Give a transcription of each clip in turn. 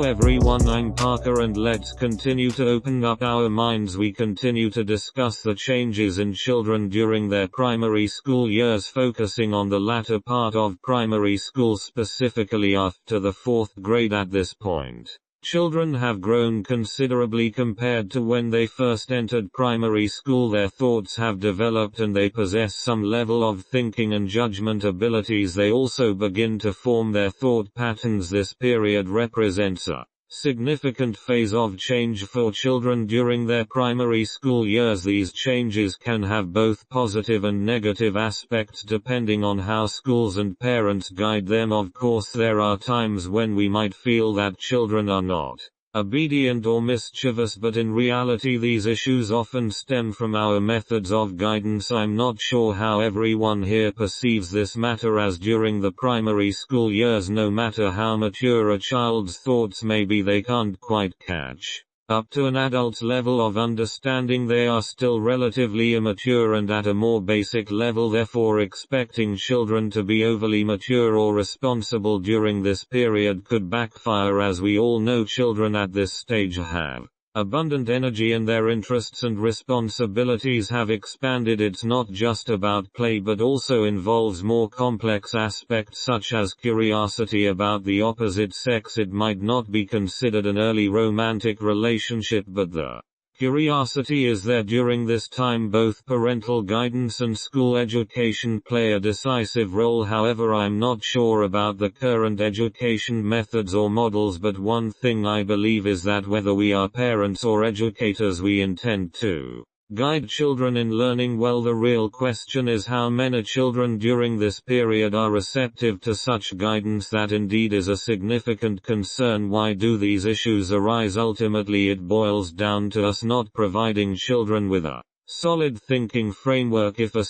everyone, I'm Parker and let's continue to open up our minds. We continue to discuss the changes in children during their primary school years, focusing on the latter part of primary school, specifically after the 4th grade. At this point, children have grown considerably compared to when they first entered primary school. Their thoughts have developed and they possess some level of thinking and judgment abilities. They also begin to form their thought patterns. This period represents a significant phase of change for children during their primary school years. These changes can have both positive and negative aspects depending on how schools and parents guide them. Of course, there are times when we might feel that children are not obedient or mischievous, but in reality these issues often stem from our methods of guidance. I'm not sure how everyone here perceives this matter, as during the primary school years, no matter how mature a child's thoughts may be, they can't quite catch up to an adult's level of understanding. They are still relatively immature and at a more basic level. Therefore, expecting children to be overly mature or responsible during this period could backfire. As we all know, children at this stage have abundant energy and their interests and responsibilities have expanded. It's not just about play but also involves more complex aspects such as curiosity about the opposite sex. It might not be considered an early romantic relationship, but the curiosity is there during this time. Both parental guidance and school education play a decisive role. However, I'm not sure about the current education methods or models, but one thing I believe is that whether we are parents or educators, we intend to guide children in learning well. The real question is how many children during this period are receptive to such guidance. That indeed is a significant concern. Why do these issues arise? Ultimately, it boils down to us not providing children with a solid thinking framework. If a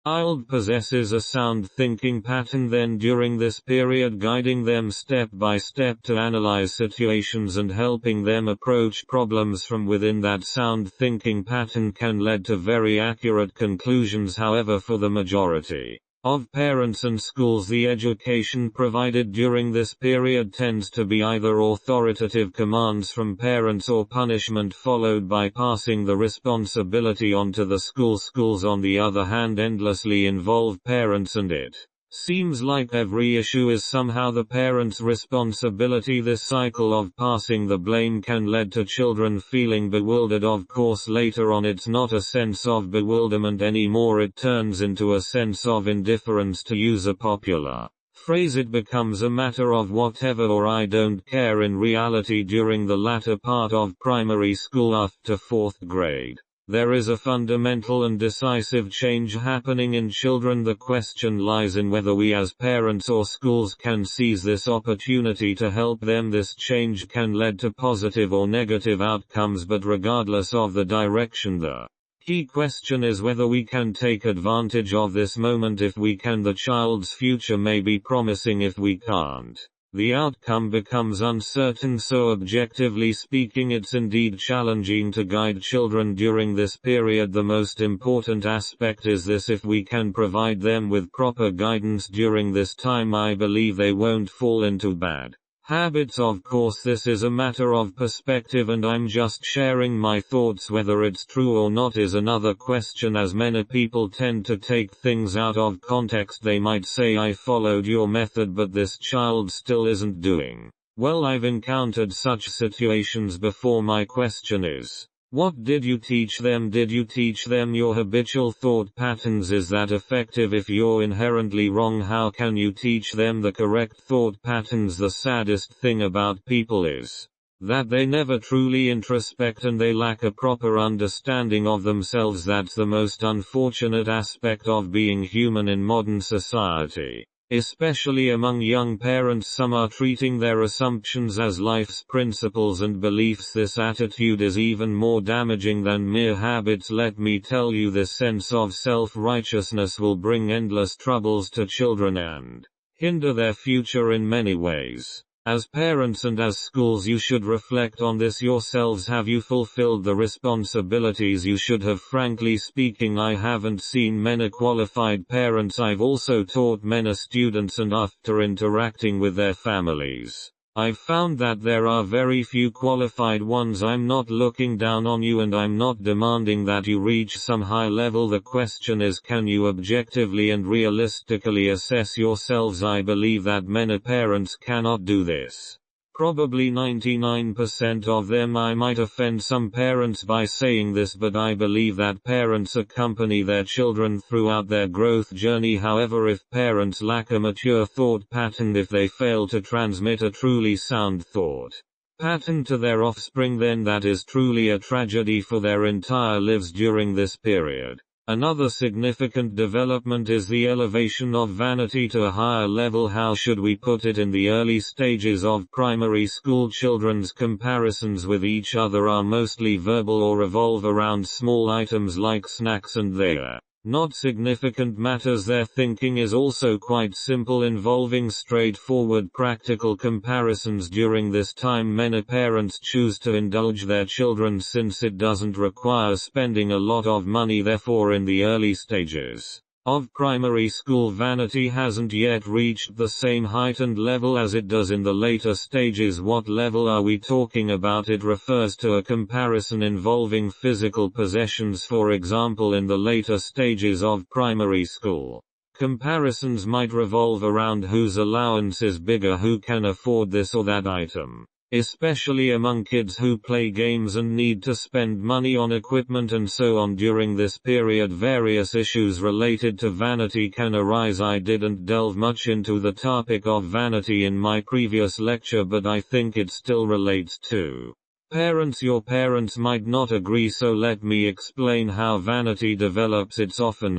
child possesses a sound thinking pattern, then during this period guiding them step by step to analyze situations and helping them approach problems from within that sound thinking pattern can lead to very accurate conclusions. However, for the majority of parents and schools, the education provided during this period tends to be either authoritative commands from parents or punishment followed by passing the responsibility on to the school. Schools, on the other hand, endlessly involve parents, and it seems like every issue is somehow the parents' responsibility. This cycle of passing the blame can lead to children feeling bewildered. Of course, later on it's not a sense of bewilderment anymore, it turns into a sense of indifference. To use a popular phrase, it becomes a matter of whatever or I don't care. In reality, during the latter part of primary school after 4th grade, there is a fundamental and decisive change happening in children. The question lies in whether we as parents or schools can seize this opportunity to help them. This change can lead to positive or negative outcomes, but regardless of the direction, the key question is whether we can take advantage of this moment. If we can, the child's future may be promising. If we can't, the outcome becomes uncertain. So objectively speaking, it's indeed challenging to guide children during this period. The most important aspect is this: if we can provide them with proper guidance during this time, I believe they won't fall into bad habits. Of course, this is a matter of perspective and I'm just sharing my thoughts. Whether it's true or not is another question, as many people tend to take things out of context. They might say, I followed your method but this child still isn't doing well. I've encountered such situations before. My question is, what did you teach them? Did you teach them your habitual thought patterns? Is that effective? If you're inherently wrong, how can you teach them the correct thought patterns? The saddest thing about people is that they never truly introspect and they lack a proper understanding of themselves. That's the most unfortunate aspect of being human in modern society. Especially among young parents, some are treating their assumptions as life's principles and beliefs. This attitude is even more damaging than mere habits. Let me tell you, this sense of self-righteousness will bring endless troubles to children and hinder their future in many ways. As parents and as schools, you should reflect on this yourselves. Have you fulfilled the responsibilities you should have? Frankly speaking, I haven't seen many qualified parents. I've also taught many students, and after interacting with their families, I've found that there are very few qualified ones. I'm not looking down on you and I'm not demanding that you reach some high level. The question is, can you objectively and realistically assess yourselves? I believe that many parents cannot do this. Probably 99% of them. I might offend some parents by saying this, but I believe that parents accompany their children throughout their growth journey. However, if parents lack a mature thought pattern, if they fail to transmit a truly sound thought pattern to their offspring, then that is truly a tragedy for their entire lives during this period. Another significant development is the elevation of vanity to a higher level. How should we put it? In the early stages of primary school, children's comparisons with each other are mostly verbal or revolve around small items like snacks and their not significant matters. Their thinking is also quite simple, involving straightforward practical comparisons. During this time, many parents choose to indulge their children since it doesn't require spending a lot of money. Therefore, in the early stages of primary school, vanity hasn't yet reached the same heightened level as it does in the later stages. What level are we talking about? It refers to a comparison involving physical possessions. For example, in the later stages of primary school, comparisons might revolve around whose allowance is bigger, who can afford this or that item. Especially among kids who play games and need to spend money on equipment and so on. During this period, various issues related to vanity can arise. I didn't delve much into the topic of vanity in my previous lecture, but I think it still relates to parents. Your parents might not agree, so let me explain how vanity develops. It's often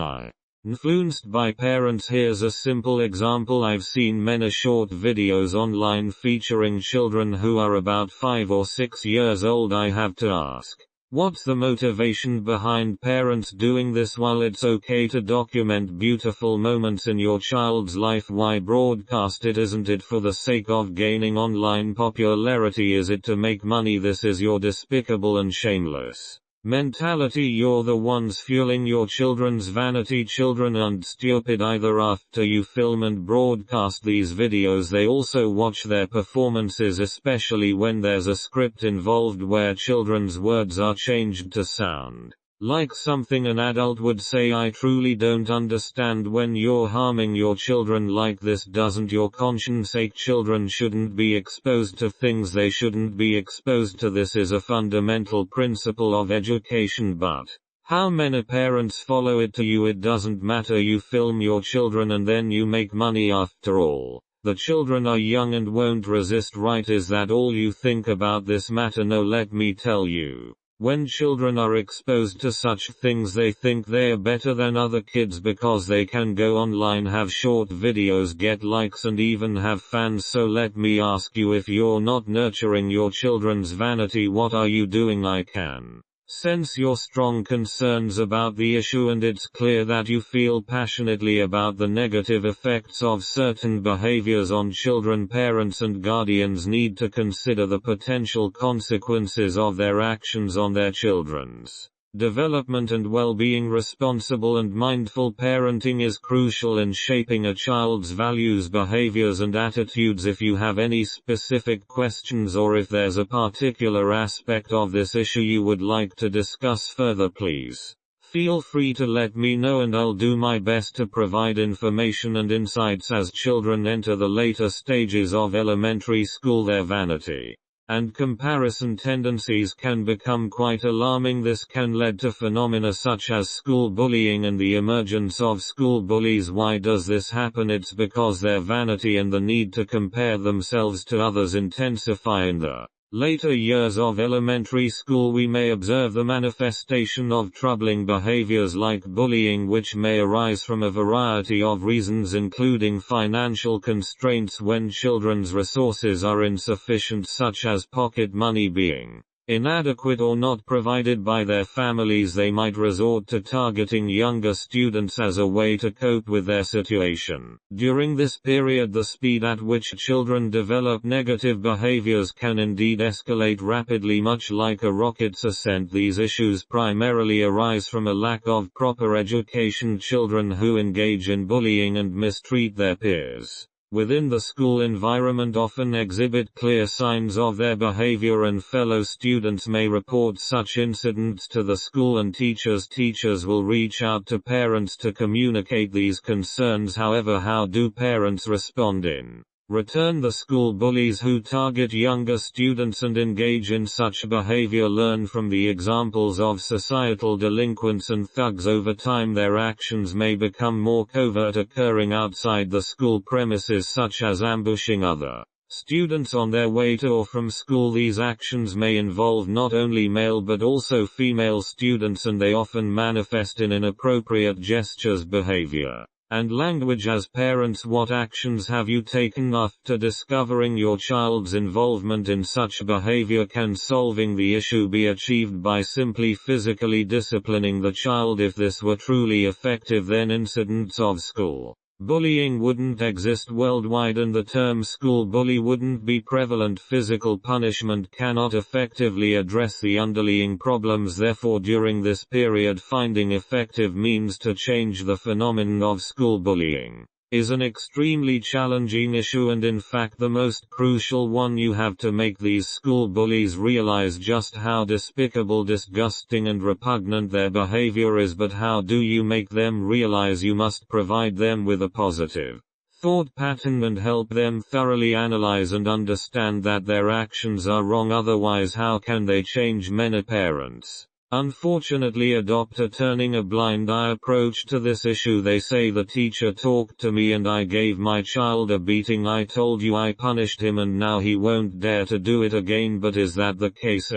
influenced by parents. Here's a simple example. I've seen many short videos online featuring children who are about 5 or 6 years old. I have to ask, what's the motivation behind parents doing this? While it's okay to document beautiful moments in your child's life, why broadcast it? Isn't it for the sake of gaining online popularity? Is it to make money? This is your despicable and shameless mentality. You're the ones fueling your children's vanity. Children aren't stupid either. After you film and broadcast these videos, they also watch their performances, especially when there's a script involved where children's words are changed to sound like something an adult would say. I truly don't understand when you're harming your children like this. Doesn't your conscience ache? Children shouldn't be exposed to things they shouldn't be exposed to. This is a fundamental principle of education, but how many parents follow it? To you it doesn't matter. You film your children and then you make money. After all, the children are young and won't resist, right? Is that all you think about this matter? No, let me tell you. When children are exposed to such things, they think they're better than other kids because they can go online, have short videos, get likes and even have fans. So let me ask you, if you're not nurturing your children's vanity, what are you doing? I can sense your strong concerns about the issue, and it's clear that you feel passionately about the negative effects of certain behaviors on children. Parents and guardians need to consider the potential consequences of their actions on their children's development and well-being. Responsible and mindful parenting is crucial in shaping a child's values, behaviors and attitudes. If you have any specific questions or if there's a particular aspect of this issue you would like to discuss further, please feel free to let me know, and I'll do my best to provide information and insights. As children enter the later stages of elementary school, their vanity and comparison tendencies can become quite alarming. This can lead to phenomena such as school bullying and the emergence of school bullies. Why does this happen? It's because their vanity and the need to compare themselves to others intensify. In the later years of elementary school, we may observe the manifestation of troubling behaviors like bullying, which may arise from a variety of reasons, including financial constraints when children's resources are insufficient, such as pocket money being inadequate or not provided by their families. They might resort to targeting younger students as a way to cope with their situation. During this period, the speed at which children develop negative behaviors can indeed escalate rapidly, much like a rocket's ascent. These issues primarily arise from a lack of proper education. Children who engage in bullying and mistreat their peers within the school environment often exhibit clear signs of their behavior, and fellow students may report such incidents to the school and teachers. Teachers will reach out to parents to communicate these concerns. However, how do parents respond in return? The school bullies who target younger students and engage in such behavior learn from the examples of societal delinquents and thugs. Over time, their actions may become more covert, occurring outside the school premises, such as ambushing other students on their way to or from school. These actions may involve not only male but also female students, and they often manifest in inappropriate gestures, behavior, and language. As parents, what actions have you taken after discovering your child's involvement in such behavior? Can solving the issue be achieved by simply physically disciplining the child? If this were truly effective, then incidents of school bullying wouldn't exist worldwide and the term school bully wouldn't be prevalent. Physical punishment cannot effectively address the underlying problems. Therefore, during this period, finding effective means to change the phenomenon of school bullying is an extremely challenging issue, and in fact the most crucial one. You have to make these school bullies realize just how despicable, disgusting and repugnant their behavior is. But how do you make them realize? You must provide them with a positive thought pattern and help them thoroughly analyze and understand that their actions are wrong. Otherwise, how can they change? Many parents unfortunately adopt a turning a blind eye approach to this issue. They say, the teacher talked to me and I gave my child a beating. I told you I punished him and now he won't dare to do it again. But is that the case?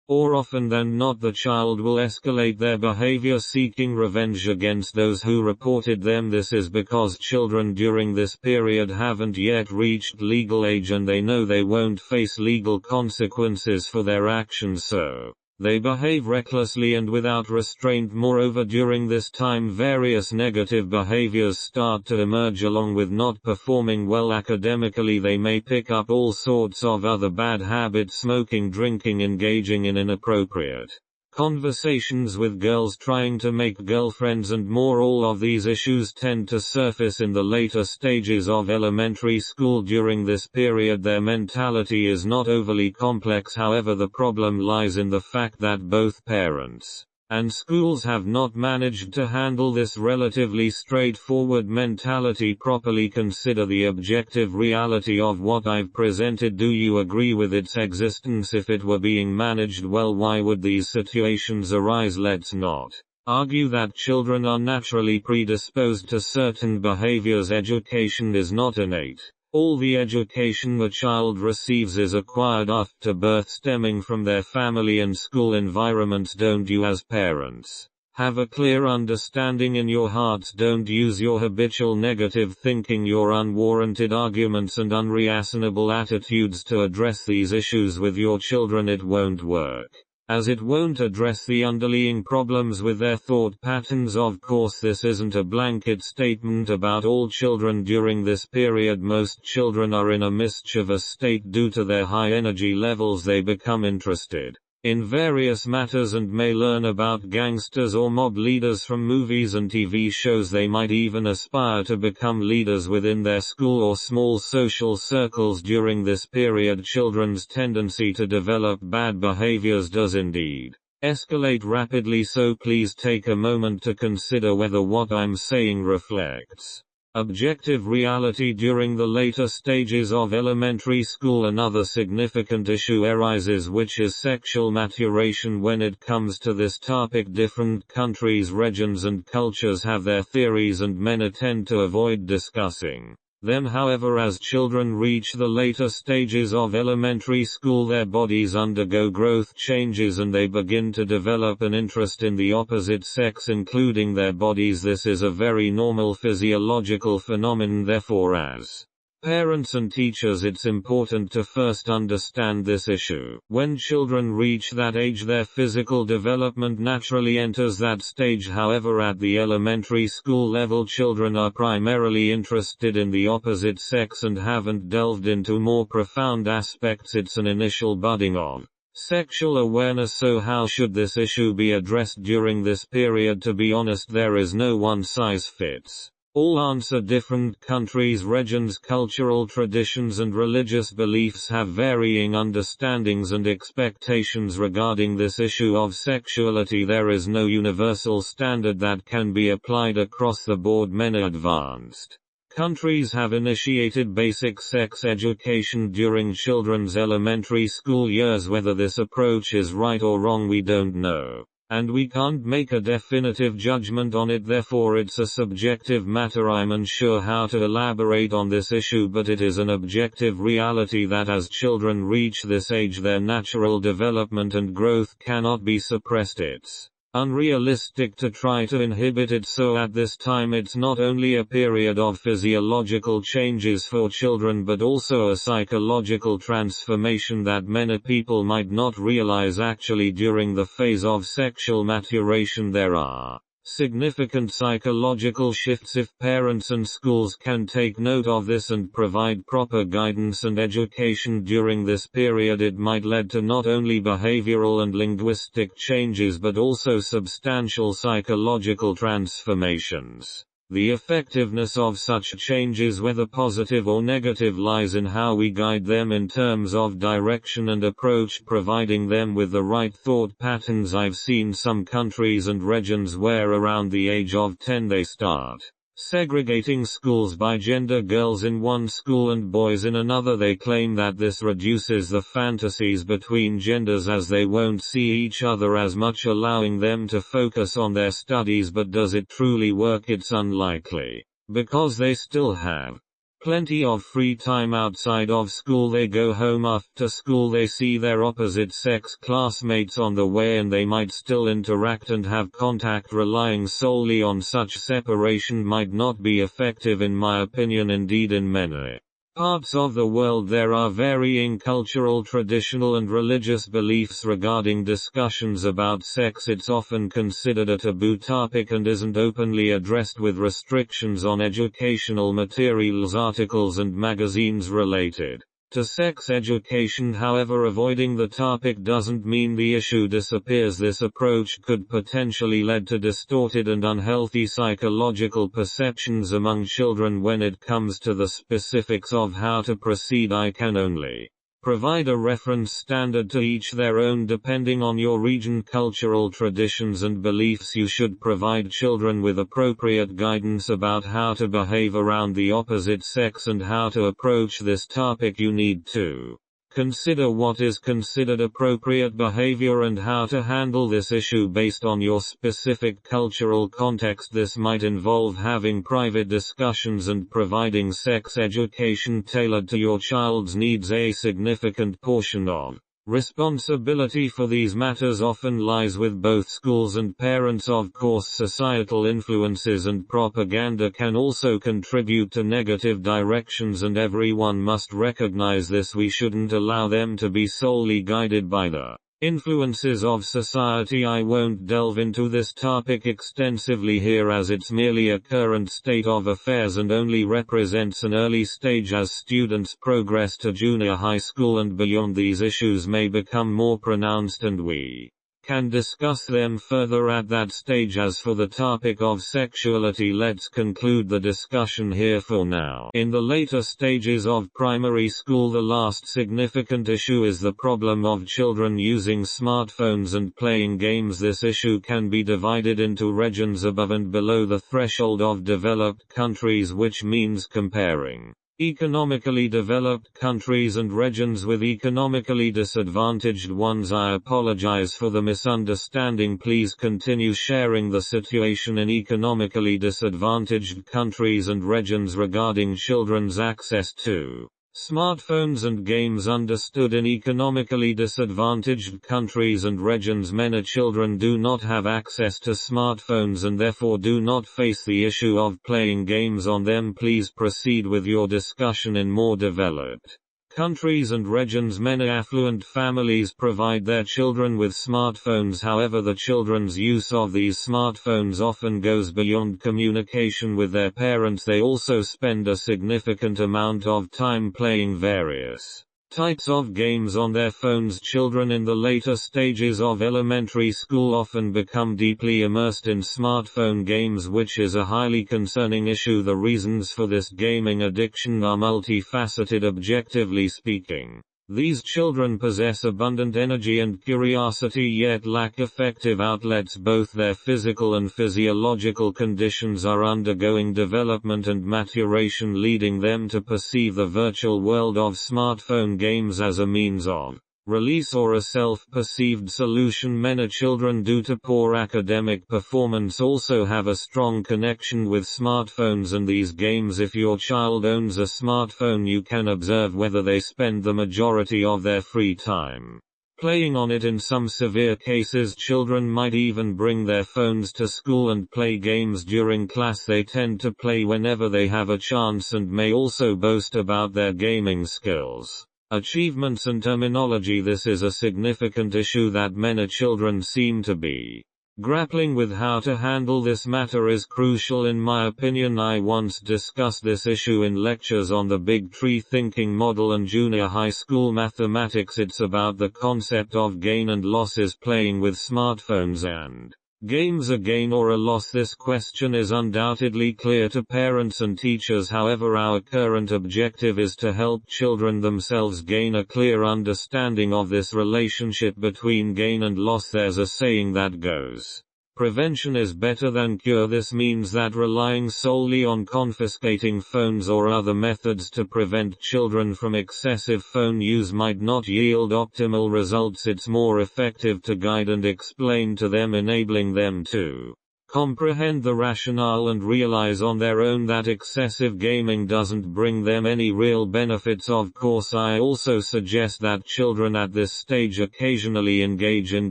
Or often than not, the child will escalate their behavior, seeking revenge against those who reported them. This is because children during this period haven't yet reached legal age and they know they won't face legal consequences for their actions, so they behave recklessly and without restraint. Moreover, during this time, various negative behaviors start to emerge. Along with not performing well academically, they may pick up all sorts of other bad habits: smoking, drinking, engaging in inappropriate conversations with girls, trying to make girlfriends, and more. All of these issues tend to surface in the later stages of elementary school. During this period, their mentality is not overly complex. However, the problem lies in the fact that both parents and schools have not managed to handle this relatively straightforward mentality properly. Consider the objective reality of what I've presented. Do you agree with its existence? If it were being managed well, why would these situations arise? Let's not argue that children are naturally predisposed to certain behaviors. Education is not innate. All the education the child receives is acquired after birth, stemming from their family and school environments. Don't you, as parents, have a clear understanding in your hearts? Don't use your habitual negative thinking, your unwarranted arguments and unreasonable attitudes to address these issues with your children. It won't work, as it won't address the underlying problems with their thought patterns. Of course, this isn't a blanket statement about all children during this period. Most children are in a mischievous state due to their high energy levels. They become interested in various matters and may learn about gangsters or mob leaders from movies and TV shows. They might even aspire to become leaders within their school or small social circles. During this period, children's tendency to develop bad behaviors does indeed escalate rapidly, so please take a moment to consider whether what I'm saying reflects objective reality. During the later stages of elementary school, another significant issue arises, which is sexual maturation. When it comes to this topic, different countries, regions and cultures have their theories and many tend to avoid discussing them. However, as children reach the later stages of elementary school, their bodies undergo growth changes and they begin to develop an interest in the opposite sex, including their bodies. This is a very normal physiological phenomenon. Therefore, as parents and teachers, it's important to first understand this issue. When children reach that age, their physical development naturally enters that stage. However, at the elementary school level, children are primarily interested in the opposite sex and haven't delved into more profound aspects. It's an initial budding of sexual awareness. So how should this issue be addressed during this period? To be honest, there is no one size fits All answer different countries, regions, cultural traditions and religious beliefs have varying understandings and expectations regarding this issue of sexuality. There is no universal standard that can be applied across the board. Many advanced countries have initiated basic sex education during children's elementary school years. Whether this approach is right or wrong, we don't know, and we can't make a definitive judgment on it, therefore it's a subjective matter. I'm unsure how to elaborate on this issue, but it is an objective reality that as children reach this age, their natural development and growth cannot be suppressed. It's unrealistic to try to inhibit it, so at this time it's not only a period of physiological changes for children but also a psychological transformation that many people might not realize. Actually, during the phase of sexual maturation there are significant psychological shifts. If parents and schools can take note of this and provide proper guidance and education during this period, it might lead to not only behavioral and linguistic changes but also substantial psychological transformations. The effectiveness of such changes, whether positive or negative, lies in how we guide them in terms of direction and approach, providing them with the right thought patterns. I've seen some countries and regions where around the age of 10 they start segregating schools by gender, girls in one school and boys in another. They claim that this reduces the fantasies between genders as they won't see each other as much, allowing them to focus on their studies. But does it truly work? It's unlikely, because they still have plenty of free time outside of school. They go home after school, they see their opposite sex classmates on the way, and they might still interact and have contact. Relying solely on such separation might not be effective in my opinion. Indeed, in many parts of the world there are varying cultural, traditional and religious beliefs regarding discussions about sex. It's often considered a taboo topic and isn't openly addressed, with restrictions on educational materials, articles and magazines related to sex education. However, avoiding the topic doesn't mean the issue disappears. This approach could potentially lead to distorted and unhealthy psychological perceptions among children when it comes to the specifics of how to proceed. I can only provide a reference standard, to each their own depending on your region, cultural traditions and beliefs. You should provide children with appropriate guidance about how to behave around the opposite sex and how to approach this topic. You need to consider what is considered appropriate behavior and how to handle this issue based on your specific cultural context. This might involve having private discussions and providing sex education tailored to your child's needs. A significant portion of responsibility for these matters often lies with both schools and parents. Of course, societal influences and propaganda can also contribute to negative directions, and everyone must recognize this. We shouldn't allow them to be solely guided by the influences of society. I won't delve into this topic extensively here, as it's merely a current state of affairs and only represents an early stage. As students progress to junior high school and beyond, these issues may become more pronounced, and we can discuss them further at that stage. As for the topic of sexuality, let's conclude the discussion here for now. In the later stages of primary school, the last significant issue is the problem of children using smartphones and playing games. This issue can be divided into regions above and below the threshold of developed countries, which means comparing economically developed countries and regions with economically disadvantaged ones. I apologize for the misunderstanding. Please continue sharing the situation in economically disadvantaged countries and regions regarding children's access to smartphones and games. Understood. In economically disadvantaged countries and regions, many children do not have access to smartphones and therefore do not face the issue of playing games on them. Please proceed with your discussion. In more developed countries and regions, many affluent families provide their children with smartphones. However, the children's use of these smartphones often goes beyond communication with their parents. They also spend a significant amount of time playing various Types of games on their phones. Children in the later stages of elementary school often become deeply immersed in smartphone games, which is a highly concerning issue. The reasons for this gaming addiction are multifaceted. Objectively speaking, these children possess abundant energy and curiosity yet lack effective outlets. Both their physical and physiological conditions are undergoing development and maturation, leading them to perceive the virtual world of smartphone games as a means of release or a self-perceived solution. Many children, due to poor academic performance, also have a strong connection with smartphones and these games. If your child owns a smartphone, you can observe whether they spend the majority of their free time playing on it. In some severe cases, children might even bring their phones to school and play games during class. They tend to play whenever they have a chance and may also boast about their gaming skills, achievements and terminology. This is a significant issue that many children seem to be grappling with. How to handle this matter is crucial in my opinion. I once discussed this issue in lectures on the Big Tree thinking model and junior high school mathematics. It's about the concept of gain and losses. Playing with smartphones and games, a gain or a loss? This question is undoubtedly clear to parents and teachers. However, our current objective is to help children themselves gain a clear understanding of this relationship between gain and loss. There's a saying that goes, "Prevention is better than cure." This means that relying solely on confiscating phones or other methods to prevent children from excessive phone use might not yield optimal results. It's more effective to guide and explain to them, enabling them to comprehend the rationale and realize on their own that excessive gaming doesn't bring them any real benefits. Of course, I also suggest that children at this stage occasionally engage in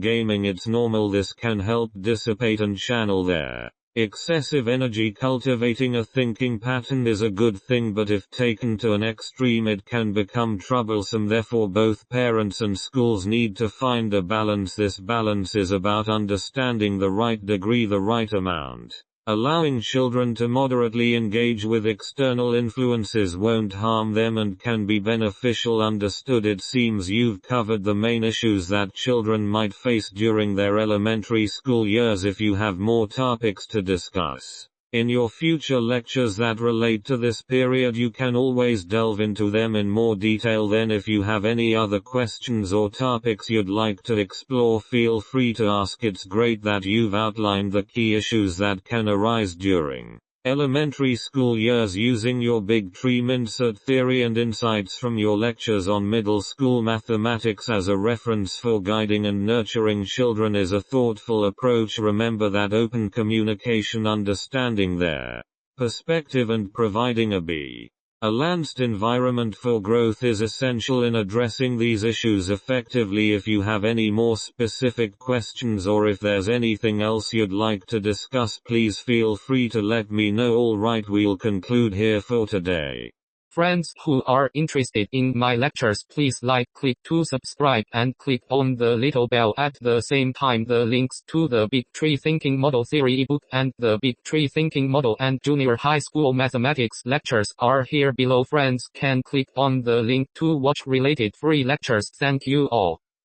gaming. It's normal. This can help dissipate and channel their excessive energy. Cultivating a thinking pattern is a good thing, but if taken to an extreme it can become troublesome. Therefore, both parents and schools need to find a balance. This balance is about understanding the right degree, the right amount. Allowing children to moderately engage with external influences won't harm them and can be beneficial. Understood. It seems you've covered the main issues that children might face during their elementary school years. If you have more topics to discuss in your future lectures that relate to this period, you can always delve into them in more detail. Then if you have any other questions or topics you'd like to explore, feel free to ask. It's great that you've outlined the key issues that can arise during elementary school years using your Big Tree mindset theory and insights from your lectures on middle school mathematics as a reference for guiding and nurturing children is a thoughtful approach. Remember that open communication, understanding their perspective and providing a balanced environment for growth is essential in addressing these issues effectively. If you have any more specific questions or if there's anything else you'd like to discuss, please feel free to let me know. Alright, we'll conclude here for today. Friends who are interested in my lectures, please click to subscribe and click on the little bell. At the same time, the links to the Big Tree Thinking Model Theory ebook and the Big Tree Thinking Model and Junior High School Mathematics lectures are here below. Friends can click on the link to watch related free lectures. Thank you all.